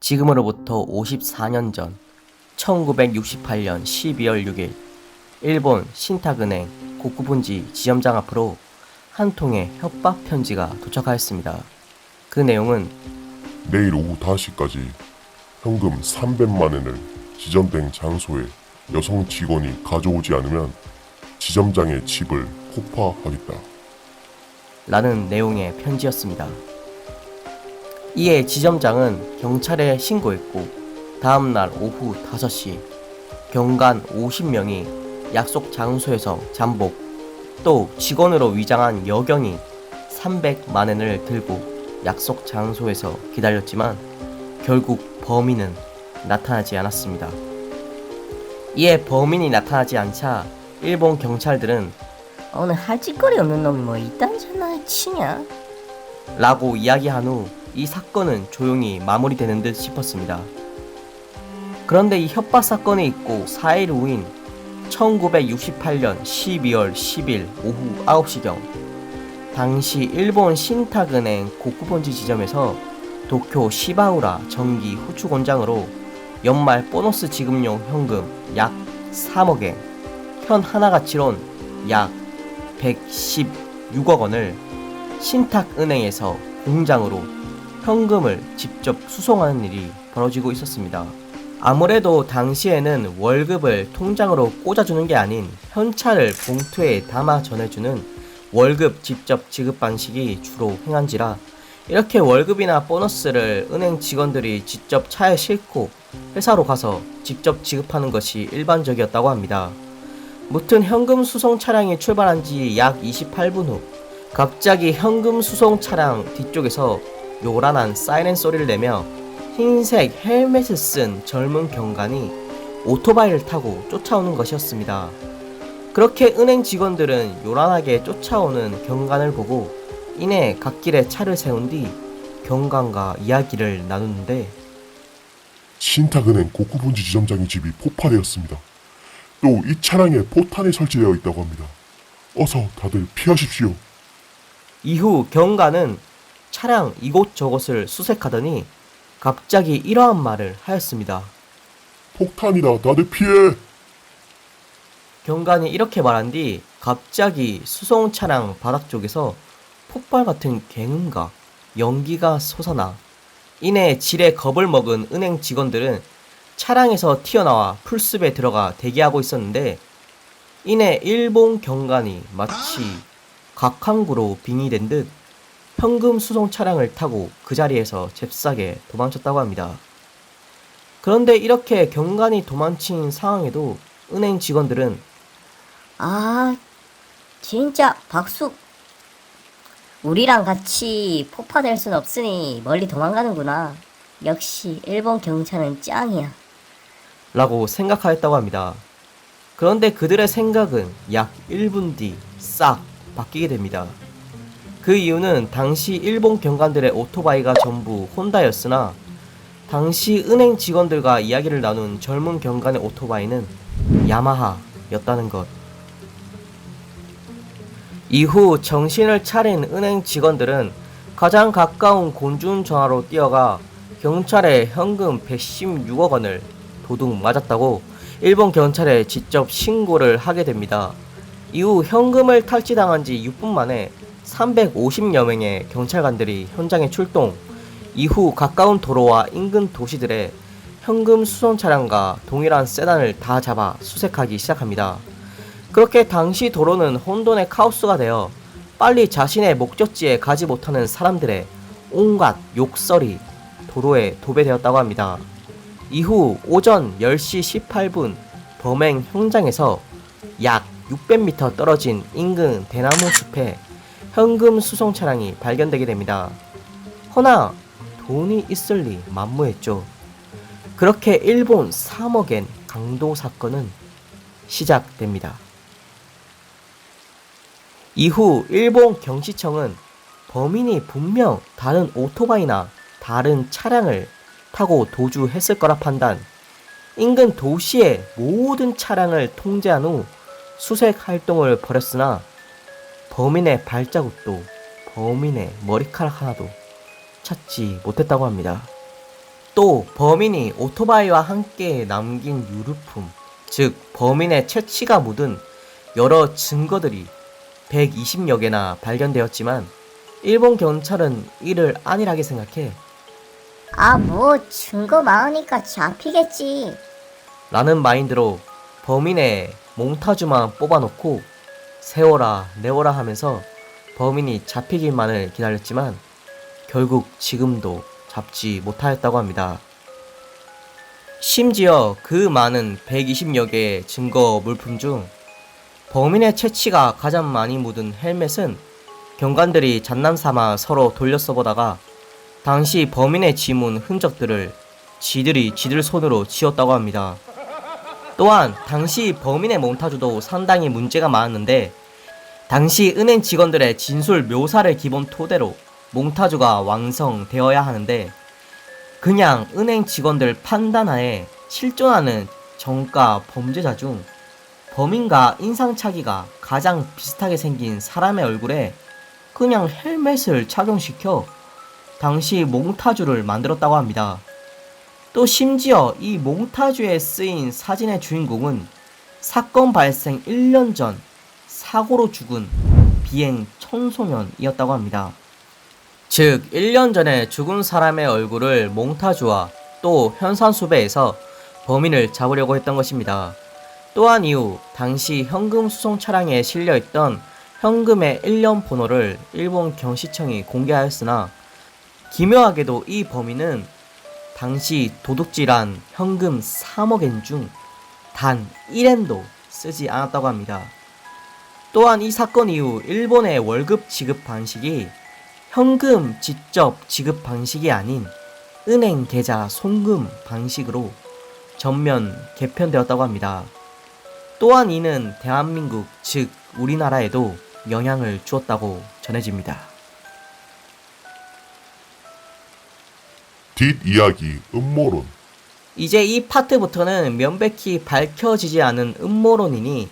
지금으로부터 54년 전 1968년 12월 6일 일본 신탁은행 고쿠본지 지점장 앞으로 한 통의 협박 편지가 도착하였습니다. 그 내용은 내일 오후 5시까지 현금 300만 엔을 지점된 장소에 여성 직원이 가져오지 않으면 지점장의 집을 폭파하겠다. 라는 내용의 편지였습니다. 이에 지점장은 경찰에 신고했고 다음날 오후 5시 경관 50명이 약속 장소에서 잠복, 또 직원으로 위장한 여경이 300만 엔을 들고 약속 장소에서 기다렸지만 결국 범인은 나타나지 않았습니다. 이에 범인이 나타나지 않자 일본 경찰들은 오늘 할 짓거리 없는 놈이 뭐 이딴 전화를 치냐? 라고 이야기한 후 이 사건은 조용히 마무리되는 듯 싶었습니다. 그런데 이 협박 사건이 있고 4일 후인 1968년 12월 10일 오후 9시경 당시 일본 신탁은행 고쿠본지 지점에서 도쿄 시바우라 전기 후추 공장으로 연말 보너스 지급용 현금 약 3억엔, 현 하나가치론 약 116억 원을 신탁은행에서 공장으로 현금을 직접 수송하는 일이 벌어지고 있었습니다. 아무래도 당시에는 월급을 통장으로 꽂아주는 게 아닌 현찰을 봉투에 담아 전해주는 월급 직접 지급 방식이 주로 행한지라 이렇게 월급이나 보너스를 은행 직원들이 직접 차에 싣고 회사로 가서 직접 지급하는 것이 일반적이었다고 합니다. 무튼 현금 수송 차량이 출발한 지 약 28분 후 갑자기 현금 수송 차량 뒤쪽에서 요란한 사이렌 소리를 내며 흰색 헬멧을 쓴 젊은 경관이 오토바이를 타고 쫓아오는 것이었습니다. 그렇게 은행 직원들은 요란하게 쫓아오는 경관을 보고 이내 갓길에 차를 세운 뒤 경관과 이야기를 나누는데 신탁은행 고쿠본지 지점장의 집이 폭파되었습니다. 또 이 차량에 포탄이 설치되어 있다고 합니다. 어서 다들 피하십시오. 이후 경관은 차량 이곳저곳을 수색하더니 갑자기 이러한 말을 하였습니다. 폭탄이다. 다들 피해. 경관이 이렇게 말한 뒤 갑자기 수송 차량 바닥 쪽에서 폭발 같은 굉음과 연기가 솟아나 이내 지레 겁을 먹은 은행 직원들은 차량에서 튀어나와 풀숲에 들어가 대기하고 있었는데 이내 일본 경관이 마치 각항구로 빙의된 듯 현금 수송 차량을 타고 그 자리에서 잽싸게 도망쳤다고 합니다. 그런데 이렇게 경관이 도망친 상황에도 은행 직원들은 아, 진짜 박수. 우리랑 같이 폭파될 순 없으니 멀리 도망가는구나. 역시 일본 경찰은 짱이야. 라고 생각하였다고 합니다. 그런데 그들의 생각은 약 1분 뒤 싹 바뀌게 됩니다. 그 이유는 당시 일본 경관들의 오토바이가 전부 혼다였으나 당시 은행 직원들과 이야기를 나눈 젊은 경관의 오토바이는 야마하였다는 것. 이후 정신을 차린 은행 직원들은 가장 가까운 곤준 전화로 뛰어가 경찰에 현금 116억 원을 도둑 맞았다고 일본 경찰에 직접 신고를 하게 됩니다. 이후 현금을 탈취당한 지 6분 만에 350여 명의 경찰관들이 현장에 출동, 이후 가까운 도로와 인근 도시들의 현금 수송 차량과 동일한 세단을 다 잡아 수색하기 시작합니다. 그렇게 당시 도로는 혼돈의 카오스가 되어 빨리 자신의 목적지에 가지 못하는 사람들의 온갖 욕설이 도로에 도배되었다고 합니다. 이후 오전 10시 18분 범행 현장에서 약 600m 떨어진 인근 대나무 숲에 현금 수송 차량이 발견되게 됩니다. 허나 돈이 있을 리 만무했죠. 그렇게 일본 3억엔 강도 사건은 시작됩니다. 이후 일본 경시청은 범인이 분명 다른 오토바이나 다른 차량을 타고 도주했을 거라 판단, 인근 도시의 모든 차량을 통제한 후 수색 활동을 벌였으나 범인의 발자국도 범인의 머리카락 하나도 찾지 못했다고 합니다. 또 범인이 오토바이와 함께 남긴 유류품, 즉 범인의 채취가 묻은 여러 증거들이 120여 개나 발견되었지만 일본 경찰은 이를 안일하게 생각해 아, 뭐 증거 많으니까 잡히겠지. 라는 마인드로 범인의 몽타주만 뽑아놓고 세워라 내워라 하면서 범인이 잡히기만을 기다렸지만 결국 지금도 잡지 못하였다고 합니다. 심지어 그 많은 120여 개의 증거 물품 중 범인의 채취가 가장 많이 묻은 헬멧은 경관들이 장난삼아 서로 돌려 써보다가 당시 범인의 지문 흔적들을 지들 손으로 지웠다고 합니다. 또한 당시 범인의 몽타주도 상당히 문제가 많았는데 당시 은행 직원들의 진술 묘사를 기본 토대로 몽타주가 완성되어야 하는데 그냥 은행 직원들 판단하에 실존하는 정가 범죄자 중 범인과 인상착의가 가장 비슷하게 생긴 사람의 얼굴에 그냥 헬멧을 착용시켜 당시 몽타주를 만들었다고 합니다. 또 심지어 이 몽타주에 쓰인 사진의 주인공은 사건 발생 1년 전 사고로 죽은 비행 청소년이었다고 합니다. 즉 1년 전에 죽은 사람의 얼굴을 몽타주와 또 현산수배해서 범인을 잡으려고 했던 것입니다. 또한 이후 당시 현금 수송 차량에 실려있던 현금의 1년 번호를 일본 경시청이 공개하였으나 기묘하게도 이 범인은 당시 도둑질한 현금 3억엔 중 단 1엔도 쓰지 않았다고 합니다. 또한 이 사건 이후 일본의 월급 지급 방식이 현금 직접 지급 방식이 아닌 은행 계좌 송금 방식으로 전면 개편되었다고 합니다. 또한 이는 대한민국 즉 우리나라에도 영향을 주었다고 전해집니다. 뒷이야기 음모론. 이제 이 파트부터는 명백히 밝혀지지 않은 음모론이니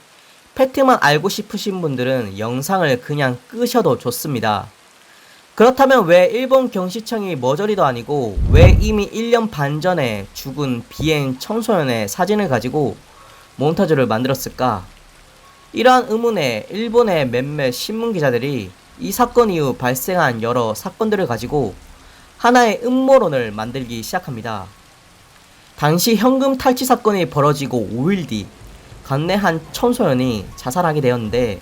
팩트만 알고 싶으신 분들은 영상을 그냥 끄셔도 좋습니다. 그렇다면 왜 일본 경시청이 머저리도 아니고 왜 이미 1년 반 전에 죽은 비행 청소년의 사진을 가지고 몽타주를 만들었을까? 이러한 의문에 일본의 몇몇 신문기자들이 이 사건 이후 발생한 여러 사건들을 가지고 하나의 음모론을 만들기 시작합니다. 당시 현금 탈취 사건이 벌어지고 5일 뒤 관내 한 청소년이 자살하게 되었는데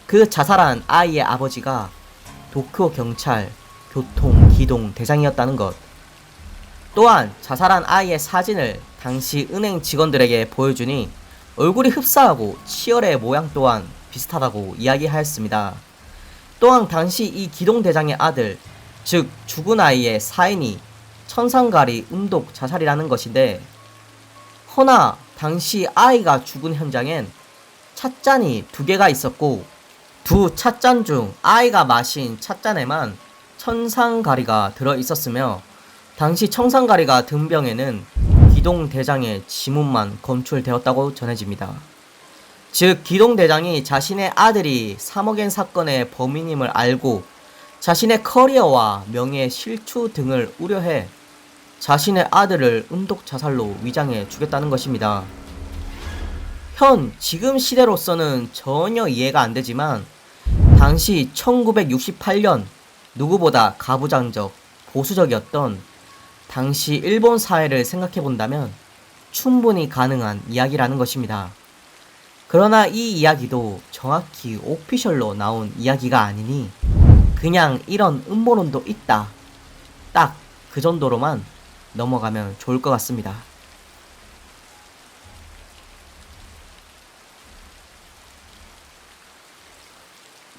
그 자살한 아이의 아버지가 도쿄 경찰 교통 기동 대장이었다는 것. 또한 자살한 아이의 사진을 당시 은행 직원들에게 보여주니 얼굴이 흡사하고 치열의 모양 또한 비슷하다고 이야기하였습니다. 또한 당시 이 기동 대장의 아들, 즉 죽은 아이의 사인이 천상가리 음독 자살이라는 것인데 허나 당시 아이가 죽은 현장엔 찻잔이 2개가 있었고 두 찻잔 중 아이가 마신 찻잔에만 천상가리가 들어있었으며 당시 천상가리가 든 병에는 기동대장의 지문만 검출되었다고 전해집니다. 즉 기동대장이 자신의 아들이 3억엔 사건의 범인임을 알고 자신의 커리어와 명예 실추 등을 우려해 자신의 아들을 음독 자살로 위장해 주겠다는 것입니다. 지금 시대로서는 전혀 이해가 안 되지만 당시 1968년 누구보다 가부장적, 보수적이었던 당시 일본 사회를 생각해 본다면 충분히 가능한 이야기라는 것입니다. 그러나 이 이야기도 정확히 오피셜로 나온 이야기가 아니니 그냥 이런 음모론도 있다. 딱 그 정도로만 넘어가면 좋을 것 같습니다.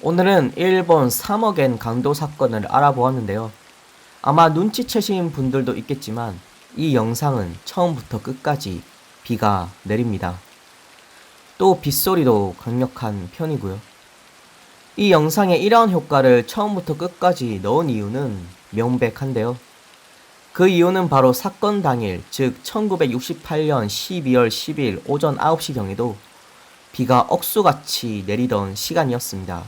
오늘은 일본 3억엔 강도 사건을 알아보았는데요. 아마 눈치채신 분들도 있겠지만 이 영상은 처음부터 끝까지 비가 내립니다. 또 빗소리도 강력한 편이고요. 이 영상에 이러한 효과를 처음부터 끝까지 넣은 이유는 명백한데요. 그 이유는 바로 사건 당일, 즉 1968년 12월 10일 오전 9시경에도 비가 억수같이 내리던 시간이었습니다.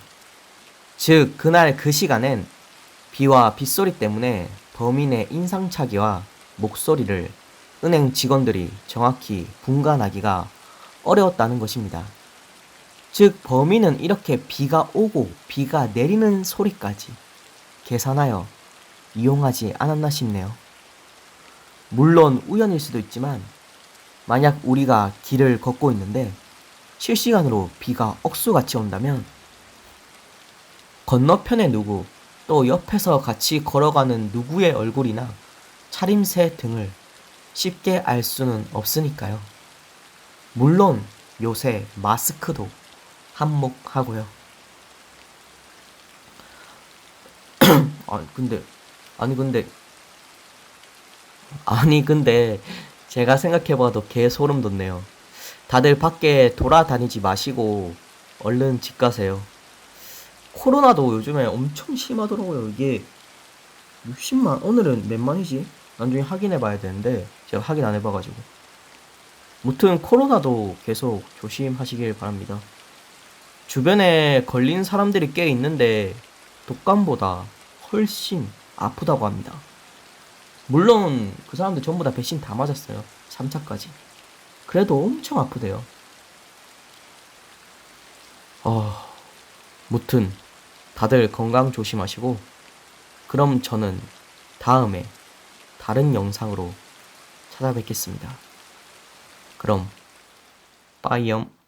즉 그날 그 시간엔 비와 빗소리 때문에 범인의 인상착의와 목소리를 은행 직원들이 정확히 분간하기가 어려웠다는 것입니다. 즉 범인은 이렇게 비가 오고 비가 내리는 소리까지 계산하여 이용하지 않았나 싶네요. 물론 우연일 수도 있지만 만약 우리가 길을 걷고 있는데 실시간으로 비가 억수같이 온다면 건너편의 누구 또 옆에서 같이 걸어가는 누구의 얼굴이나 차림새 등을 쉽게 알 수는 없으니까요. 물론 요새 마스크도 한몫하고요. 아니 근데 제가 생각해봐도 개 소름 돋네요. 다들 밖에 돌아다니지 마시고 얼른 집 가세요. 코로나도 요즘에 엄청 심하더라고요. 이게 60만, 오늘은 몇 만이지? 나중에 확인해 봐야 되는데 제가 확인 안 해봐가지고. 무튼 코로나도 계속 조심하시길 바랍니다. 주변에 걸린 사람들이 꽤 있는데 독감보다 훨씬 아프다고 합니다. 물론 그 사람들 전부 다 백신 다 맞았어요. 3차까지. 그래도 엄청 아프대요. 무튼 다들 건강 조심하시고 그럼 저는 다음에 다른 영상으로 찾아뵙겠습니다. 그럼 빠이염.